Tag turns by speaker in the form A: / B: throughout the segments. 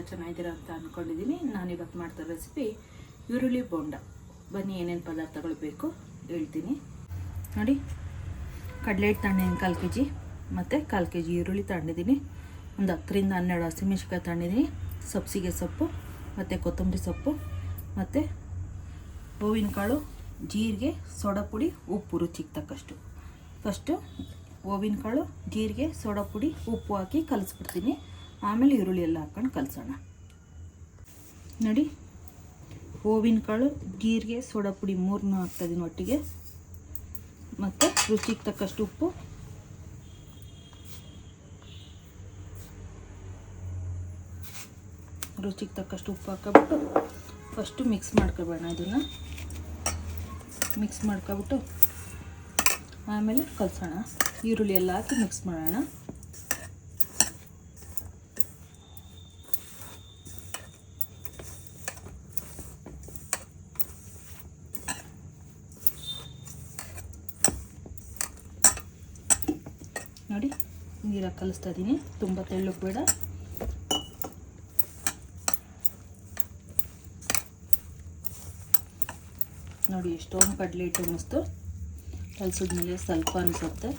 A: ಚೆನ್ನಾಗಿದ್ದೀರಾ ಅಂತ ಅಂದ್ಕೊಂಡಿದ್ದೀನಿ. ನಾನಿವತ್ತು ಮಾಡ್ತಾ ರೆಸಿಪಿ ಈರುಳ್ಳಿ ಬೋಂಡ. ಬನ್ನಿ ಏನೇನು ಪದಾರ್ಥಗಳು ಬೇಕು ಹೇಳ್ತೀನಿ ನೋಡಿ. ಕಡಲೆ ಹಿಟ್ಟು ತಗೊಂಡಿದ್ದೀನಿ 1/4 kg, ಮತ್ತು 1/4 kg ಈರುಳ್ಳಿ ತಗೊಂಡಿದ್ದೀನಿ. ಒಂದು 10 ರಿಂದ 12 ಹಸಿಮೆಣ್ಸಿನ್ಕಾಯಿ ತಗೊಂಡಿದ್ದೀನಿ. ಸಬ್ಸಿಗೆ ಸೊಪ್ಪು ಮತ್ತು ಕೊತ್ತಂಬರಿ ಸೊಪ್ಪು ಮತ್ತು ಹೂವಿನ ಕಾಳು, ಜೀರಿಗೆ, ಸೋಡಾ ಪುಡಿ, ಉಪ್ಪು ರುಚಿಗೆ ತಕ್ಕಷ್ಟು. ಫಸ್ಟು ಹೂವಿನ ಕಾಳು, ಜೀರಿಗೆ, ಸೋಡಾ ಪುಡಿ, ಉಪ್ಪು ಹಾಕಿ ಕಲಿಸ್ಬಿಡ್ತೀನಿ. ಆಮೇಲೆ ಈರುಳ್ಳಿ ಎಲ್ಲ ಹಾಕ್ಕೊಂಡು ಕಲಸೋಣ ನೋಡಿ. ಹೂವಿನ ಕಾಳು, ಜೀರಿಗೆ, ಸೋಡಾ ಪುಡಿ 3 ಹಾಕ್ತಾಯಿದ್ದೀನಿ ಒಟ್ಟಿಗೆ. ಮತ್ತು ರುಚಿಗೆ ತಕ್ಕಷ್ಟು ಉಪ್ಪು, ಹಾಕ್ಕೊಬಿಟ್ಟು ಫಸ್ಟು ಮಿಕ್ಸ್ ಮಾಡ್ಕೊಬೇಡ. ಇದನ್ನು ಮಿಕ್ಸ್ ಮಾಡ್ಕೊಬಿಟ್ಟು ಆಮೇಲೆ ಕಲಸೋಣ. ಈರುಳ್ಳಿ ಎಲ್ಲ ಹಾಕಿ ಮಿಕ್ಸ್ ಮಾಡೋಣ. ನೋಡಿ ನೀರಾಗಿ ಕಲಿಸ್ತಾ ಇದ್ದೀನಿ. ತುಂಬ ತೆಳ್ಳಗೆ ಬೇಡ. ನೋಡಿ ಎಷ್ಟೊಂದು ಕಡಲೆ ಹಿಟ್ಟು ಅನ್ನಿಸ್ತು. ಕಲಿಸಿದ್ಮೇಲೆ ಸ್ವಲ್ಪ ಅನಿಸುತ್ತೆ.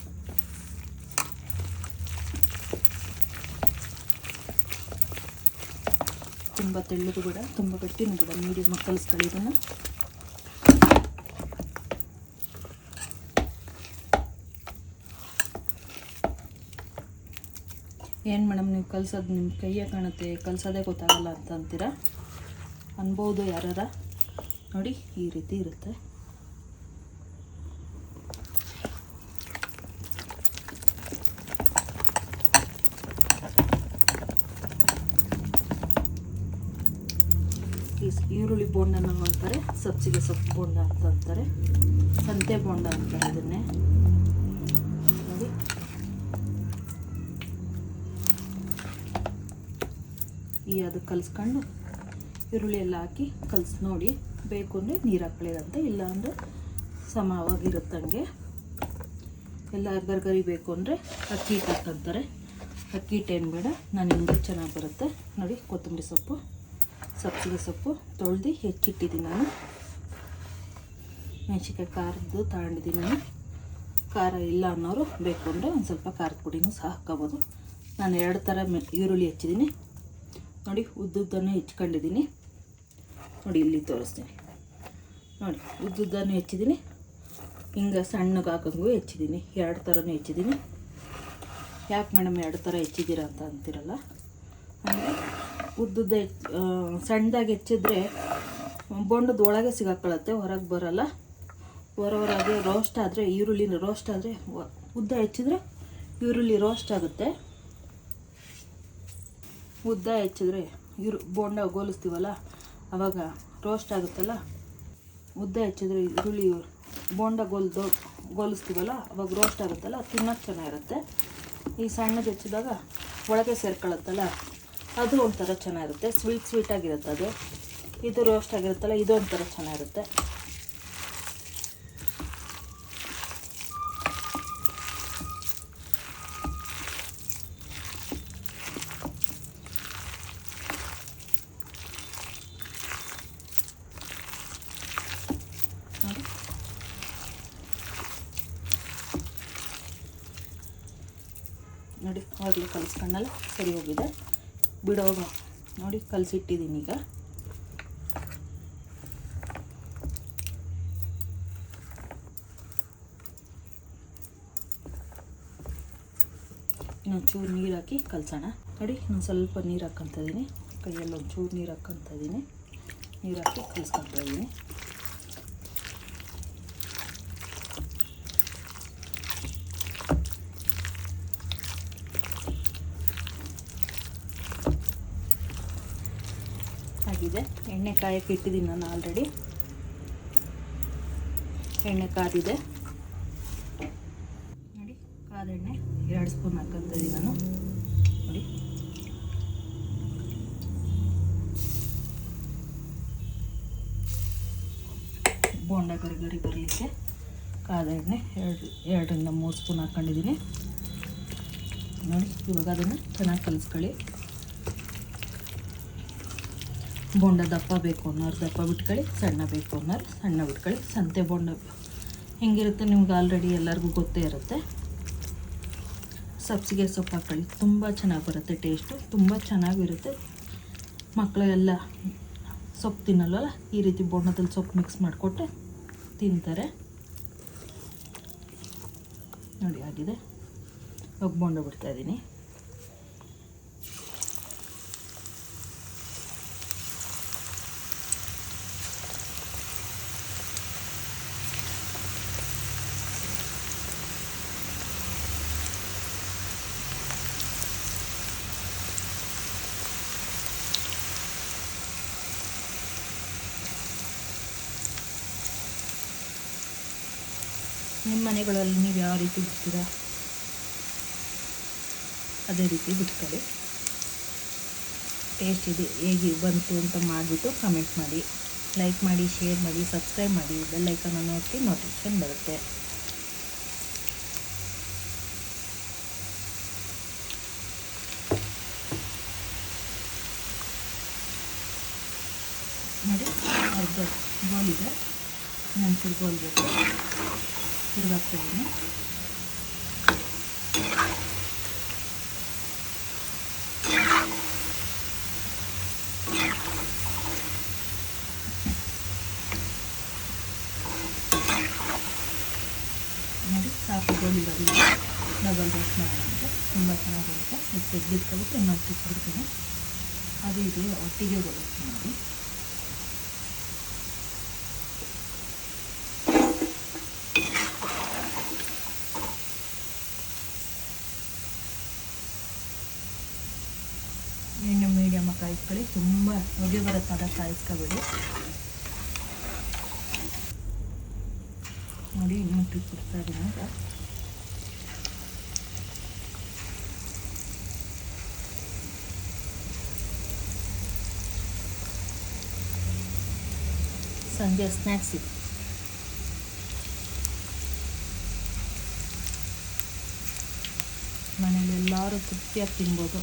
A: ತುಂಬ ತೆಳ್ಳಗೂ ಬೇಡ, ತುಂಬ ಗಟ್ಟಿನೂ ಬೇಡ, ಮೀಡಿಯಮ್ ಕಲಿಸ್ಕೊಳ್ಳಿ ಇದನ್ನು. ಏನು ಮೇಡಮ್ ನೀವು ಕಲಿಸೋದು ನಿಮ್ಮ ಕೈಯೇ ಕಾಣುತ್ತೆ, ಕಲಿಸೋದೇ ಗೊತ್ತಾಗಲ್ಲ ಅಂತ ಅಂತೀರಾ ಅನ್ಬೋದು ಯಾರಾರ. ನೋಡಿ ಈ ರೀತಿ ಇರುತ್ತೆ. ಈರುಳ್ಳಿ ಬೋಂಡನ ಅಂತಾರೆ, ಸಬ್ಸಿಗೆ ಸೊಪ್ಪು ಬೋಂಡ ಅಂತ ಅಂತಾರೆ, ಸಂತೆ ಬೋಂಡ ಅಂತಾರೆ ಇದನ್ನೇ. ನೋಡಿ ಅದು ಕಲಿಸ್ಕೊಂಡು ಈರುಳ್ಳಿ ಎಲ್ಲ ಹಾಕಿ ಕಲಿಸಿ ನೋಡಿ. ಬೇಕು ಅಂದರೆ ನೀರು ಹಾಕ್ಕೊಳ್ಳಿರಂತೆ, ಇಲ್ಲ ಅಂದರೆ ಸಮವಾಗಿರುತ್ತಂಗೆ. ಎಲ್ಲ ಗರ್ಗರಿ ಬೇಕು ಅಂದರೆ ಅಕ್ಕಿ ಹಿಟ್ಟು ಹಾಕಂತಾರೆ. ಅಕ್ಕಿ ಹಿಟ್ಟು ಏನು ಬೇಡ, ನಾನು ಹಿಂಗೆ ಚೆನ್ನಾಗಿ ಬರುತ್ತೆ ನೋಡಿ. ಕೊತ್ತಂಬರಿ ಸೊಪ್ಪು, ಸಬ್ಸಿಗೆ ಸೊಪ್ಪು ತೊಳೆದು ಹೆಚ್ಚಿಟ್ಟಿದ್ದೀನಿ ನಾನು. ಮೆಣಸಿನ್ಕಾಯಿ ಖಾರದ್ದು ತಗೊಂಡಿದ್ದೀನಿ ನಾನು. ಖಾರ ಇಲ್ಲ ಅನ್ನೋರು ಬೇಕು ಅಂದರೆ ಒಂದು ಸ್ವಲ್ಪ ಖಾರದ ಪುಡಿನೂ ಸಹ ಹಾಕ್ಕೋಬೋದು. ನಾನು 2 ಥರ ಈರುಳ್ಳಿ ಹೆಚ್ಚಿದ್ದೀನಿ ನೋಡಿ. ಉದ್ದುದ್ದನ್ನು ಹೆಚ್ಕೊಂಡಿದ್ದೀನಿ ನೋಡಿ, ಇಲ್ಲಿ ತೋರಿಸ್ತೀನಿ ನೋಡಿ. ಉದ್ದುದ್ದನ್ನು ಹೆಚ್ಚಿದ್ದೀನಿ, ಹಿಂಗೆ ಸಣ್ಣಗೆ ಹಾಕಂಗೂ ಹೆಚ್ಚಿದ್ದೀನಿ. 2 ಥರನೂ ಹೆಚ್ಚಿದ್ದೀನಿ. ಯಾಕೆ ಮೇಡಮ್ 2 ಥರ ಹೆಚ್ಚಿದ್ದೀರಾ ಅಂತ ಅಂತಿರಲ್ಲ. ಅಂದರೆ ಉದ್ದುದ್ದ ಸಣ್ಣದಾಗಿ ಹೆಚ್ಚಿದ್ರೆ ಬೋಂಡದ ಒಳಗೆ ಸಿಗಾಕೊಳ್ಳುತ್ತೆ, ಹೊರಗೆ ಬರೋಲ್ಲ. ಹೊರಗೆ ರೋಸ್ಟ್ ಆದರೆ, ಈರುಳ್ಳಿನ ರೋಸ್ಟ್ ಆದರೆ, ಉದ್ದ ಹೆಚ್ಚಿದ್ರೆ ಈರುಳ್ಳಿ ರೋಸ್ಟ್ ಆಗುತ್ತೆ. ಉದ್ದ ಹೆಚ್ಚಿದ್ರೆ ಬೋಂಡ ಗೋಲಿಸ್ತೀವಲ್ಲ ಆವಾಗ ರೋಸ್ಟ್ ಆಗುತ್ತಲ್ಲ. ಉದ್ದ ಹೆಚ್ಚಿದ್ರೆ ಈರುಳ್ಳಿ ಬೋಂಡ ಗೋಲಿಸ್ತೀವಲ್ಲ ಅವಾಗ ರೋಸ್ಟ್ ಆಗುತ್ತಲ್ಲ, ತಿನ್ನೋಕ್ಕೆ ಚೆನ್ನಾಗಿರುತ್ತೆ. ಈ ಸಣ್ಣದು ಹೆಚ್ಚಿದಾಗ ಒಳಗೆ ಸೇರ್ಕೊಳ್ಳುತ್ತಲ್ಲ, ಅದು ಒಂಥರ ಚೆನ್ನಾಗಿರುತ್ತೆ. ಸ್ವೀಟಾಗಿರುತ್ತೆ ಅದು. ಇದು ರೋಸ್ಟ್ ಆಗಿರುತ್ತಲ್ಲ, ಇದು ಒಂಥರ ಚೆನ್ನಾಗಿರುತ್ತೆ. ನೋಡಿ ಆವಾಗಲೇ ಕಲಿಸ್ಕೊಂಡಲ್ಲ, ಸರಿ ಹೋಗಿದೆ. ಬಿಡೋಗ ನೋಡಿ ಕಲಸಿಟ್ಟಿದ್ದೀನಿ. ಈಗ ಇನ್ನೊಂದು ಚೂರು ನೀರು ಹಾಕಿ ಕಲಸೋಣ ನೋಡಿ. ಇನ್ನೊಂದು ಸ್ವಲ್ಪ ನೀರು ಹಾಕ್ಕೊತಿದ್ದೀನಿ, ಕೈಯಲ್ಲಿ ಒಂಚೂರು ನೀರು ಹಾಕ್ಕೊತಿದ್ದೀನಿ. ನೀರು ಹಾಕಿ ಕಲಿಸ್ಕೊತಾ ಇದ್ದೀನಿ. ಆಗಿದೆ. ಎಣ್ಣೆ ಕಾಯಕ್ಕೆ ಇಟ್ಟಿದ್ದೀನಿ ನಾನು ಆಲ್ರೆಡಿ. ಎಣ್ಣೆ ಕಾದಿದೆ ನೋಡಿ. ಕಾದೆಣ್ಣೆ 2 ಸ್ಪೂನ್ ಹಾಕ್ಕೊತಿದ್ದೀನಿ ನಾನು ನೋಡಿ. ಬೋಂಡ ಗರಿ ಬರಲಿಕ್ಕೆ ಕಾದ ಎಣ್ಣೆ 2 ರಿಂದ 3 ಸ್ಪೂನ್ ಹಾಕ್ಕೊಂಡಿದ್ದೀನಿ ನೋಡಿ. ಇವಾಗ ಅದನ್ನು ಚೆನ್ನಾಗಿ ಕಲಿಸ್ಕೊಳ್ಳಿ. ಬೋಂಡ ದಪ್ಪ ಬೇಕು ಅನ್ನೋರು ದಪ್ಪ ಬಿಟ್ಕೊಳ್ಳಿ, ಸಣ್ಣ ಬೇಕು ಅನ್ನೋರು ಸಣ್ಣ ಬಿಟ್ಕೊಳ್ಳಿ. ಸಂತೆ ಬೋಂಡ ಹೆಂಗಿರುತ್ತೆ ನಿಮ್ಗೆ ಆಲ್ರೆಡಿ ಎಲ್ಲರಿಗೂ ಗೊತ್ತೇ ಇರುತ್ತೆ. ಸಬ್ಸಿಗೆ ಸೊಪ್ಪು ಹಾಕ್ಕೊಳ್ಳಿ, ತುಂಬ ಚೆನ್ನಾಗಿ ಬರುತ್ತೆ, ಟೇಸ್ಟು ತುಂಬ ಚೆನ್ನಾಗಿರುತ್ತೆ. ಮಕ್ಕಳೆಲ್ಲ ಸೊಪ್ಪು ತಿನ್ನಲ್ವಲ್ಲ, ಈ ರೀತಿ ಬೋಂಡದಲ್ಲಿ ಸೊಪ್ಪು ಮಿಕ್ಸ್ ಮಾಡಿಕೊಟ್ಟೆ ತಿಂತಾರೆ. ನೋಡಿ ಆಗಿದೆ. ಇವಾಗ ಬೋಂಡ ಬಿಡ್ತಾಯಿದ್ದೀನಿ. ನಿಮ್ಮ ಮನೆಗಳಲ್ಲಿ ನೀವು ಯಾವ ರೀತಿ ಬಿಡ್ತೀರಾ ಅದೇ ರೀತಿ ಬಿಟ್ಕೊಳ್ಳಿ. ಟೇಸ್ಟ್ ಇದೆ ಹೇಗೆ ಬಂತು ಅಂತ ಮಾಡಿಬಿಟ್ಟು ಕಮೆಂಟ್ ಮಾಡಿ, ಲೈಕ್ ಮಾಡಿ, ಶೇರ್ ಮಾಡಿ, ಸಬ್ಸ್ಕ್ರೈಬ್ ಮಾಡಿ, ಬೆಲ್ ಐಕಾನನ್ನು ಒತ್ತಿ ನೋಟಿಫಿಕೇಷನ್ ಬರುತ್ತೆ. ನೋಡಿ ಅರ್ಧ ಗೋಲಿದೆ, ಇನ್ನೊಂದು ಗೋಲ್ ಬೇಕು. ತಿರುಗಾಕ್ತಾಯಿದ್ದೀನಿ. ನೋಡಿ ಸಾಕು ಗೋಲಿರೋದಿಲ್ಲ. ಡಬಲ್ ರೋಸ್ಟ್ ಮಾಡೋಣ ಅಂತ ತುಂಬ ಚೆನ್ನಾಗಿ ಬರುತ್ತೆ. ಇದು ತೆಗೆದಿಟ್ಕೊಬಿಟ್ಟು ಇನ್ನೊಂದು ತಿಕ್ಬಿಡ್ತೀನಿ. ಅದು ಇದು ಒಟ್ಟಿಗೆ ಬರುತ್ತೆ ನೋಡಿ. ಎಣ್ಣೆ ಮೀಡಿಯಮ್ ಕಾಯಿಸ್ಕೊಳ್ಳಿ, ತುಂಬ ಹೊಗೆ ಬರುತ್ತೆ ಅದ ಕಾಯಿಸ್ಕೊಬೇಡಿ. ನೋಡಿ ಇನ್ನೂ ಬಿಡ್ತಾ ಇದ್ದೀನಿ ಅಂತ. ಸಂಜೆ ಸ್ನ್ಯಾಕ್ಸ್ ಇದು. ಮನೇಲಿ ಎಲ್ಲರೂ ತೃಪ್ತಿಯಾಗಿ ತಿನ್ಬೋದು.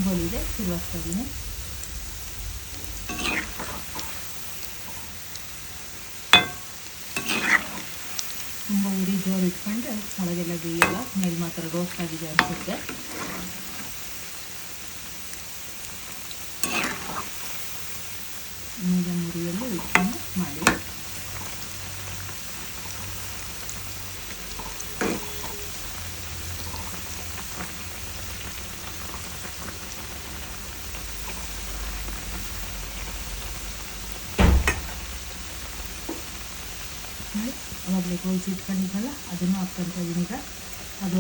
A: ಗೋಲಿದೆ, ತಿರುಗಿಸ್ತಾ ಇದ್ದೀನಿ. ತುಂಬ ಉರಿ ಜೋರು ಇಟ್ಕೊಂಡ್ರೆ ಒಳಗೆಲ್ಲ ಬೇಯಲ್ಲ, ಮೇಲೆ ಮಾತ್ರ ರೋಸ್ಟ್ ಆಗಿದೆ ಅನಿಸುತ್ತೆ. ಮೀಡಿಯಮ್ ಉರಿಯಲ್ಲಿ ಇಟ್ಕೊಂಡು ಮಾಡಿ. ಅವಾಗಲೇ ಗೋಲ್ಸಿ ಇಟ್ಕೊಂಡಿದ್ದಲ್ಲ ಅದನ್ನು ಹಾಕ್ಕೊಳ್ತಾ ಇದ್ದೀನಿ ಈಗ. ಅದು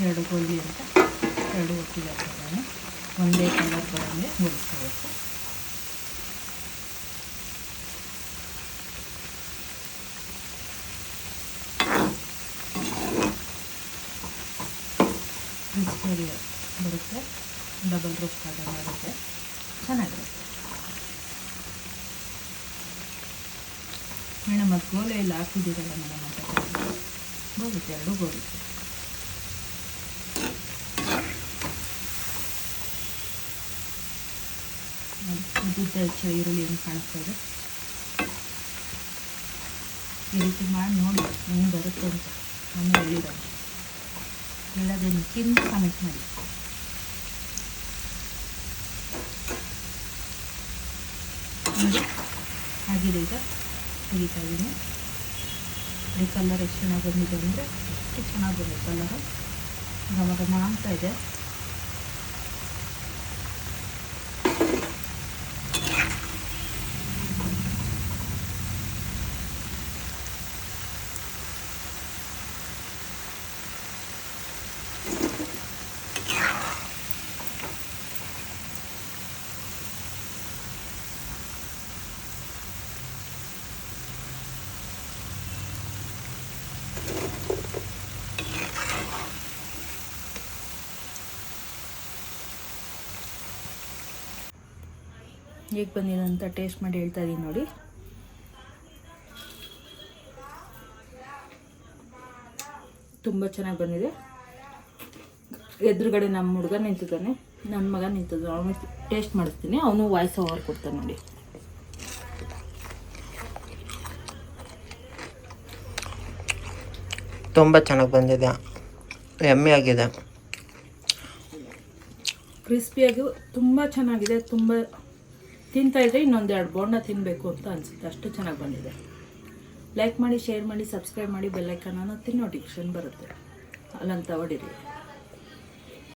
A: ಎರಡು ಗೋಲಿ ಅಂತ ಎರಡು ಒಟ್ಟಿಗೆ ಹಾಕ್ತಾನೆ. ಒಂದೇ ಕಲರ್ ಬರೋಂಗೆ ಹೊಲಿಸ್ಕೋಬೇಕು. ಕ್ರಿಸ್ಪಿ ಬರುತ್ತೆ, ಡಬಲ್ ರೋಸ್ಟ್ ಆದಂಗೆ ಆಗುತ್ತೆ, ಚೆನ್ನಾಗಿರುತ್ತೆ. ಮೇಡಮ್ ಅದು ಗೋಲೆ ಎಲ್ಲ ಹಾಕಿದ್ದೀರಲ್ಲ ಮೇಡಮ್ ಅಂತ ಗೋಗುತ್ತೆ, ಎರಡು ಗೋಗುತ್ತೆ. ಉದ್ದುದ್ದ ಹೆಚ್ಚು ಈರುಳ್ಳಿ ಹೆಂಗೆ ಕಾಣಿಸ್ತಾ ಇದೆ. ಈ ರೀತಿ ಮಾಡಿ ನೋಡಿ ಹೆಂಗೆ ಬರುತ್ತೆ ಅಂತ ನಾನು ಹೇಳೋದೇನು ತಿಂದು ಕಮೆಂಟ್ ಮಾಡಿ. ನೋಡಿ ಆಗಿದೆ. ಈಗ ತೆಗಿತಾ ಇದ್ದೀನಿ. ಈ ಕಲರ್ ಎಷ್ಟು ಚೆನ್ನಾಗಿ ಬಂದಿದೆ ಅಂದರೆ ಎಷ್ಟು ಚೆನ್ನಾಗಿ ಬಂದಿದೆ ಕಲರು. ಘಮ ಘಮ ಆಗ್ತಾ ಇದೆ. ಹೇಗೆ ಬಂದಿದೆ ಅಂತ ಟೇಸ್ಟ್ ಮಾಡಿ ಹೇಳ್ತಾ ಇದ್ದೀನಿ ನೋಡಿ. ತುಂಬ ಚೆನ್ನಾಗಿ ಬಂದಿದೆ. ಎದುರುಗಡೆ ನಮ್ಮ ಹುಡುಗ ನಿಂತಿದ್ದಾನೆ, ನನ್ನ ಮಗ ನಿಂತಿದ್ದಾನೆ, ಅವನು ಟೇಸ್ಟ್ ಮಾಡಿಸ್ತೀನಿ, ಅವನು ವಾಯ್ಸ್ ಓವರ್ ಕೊಡ್ತಾನೆ ನೋಡಿ.
B: ತುಂಬ ಚೆನ್ನಾಗಿ ಬಂದಿದೆ, ಎಮ್ಮೆ ಆಗಿದೆ,
A: ಕ್ರಿಸ್ಪಿಯಾಗಿ ತುಂಬ ಚೆನ್ನಾಗಿದೆ. ತುಂಬ ತಿಂತಾಯಿದ್ರೆ ಇನ್ನೊಂದೆರಡು ಬೋಂಡ ತಿನ್ನಬೇಕು ಅಂತ ಅನಿಸುತ್ತೆ, ಅಷ್ಟು ಚೆನ್ನಾಗಿ ಬಂದಿದೆ. ಲೈಕ್ ಮಾಡಿ, ಶೇರ್ ಮಾಡಿ, ಸಬ್ಸ್ಕ್ರೈಬ್ ಮಾಡಿ, ಬೆಲ್ಲೈಕನ್ನ ಒತ್ತಿ, ನೋಟಿಫಿಕೇಶನ್ ಬರುತ್ತೆ, ಅಲ್ಲಂತ ಹೊಡೀರಿ.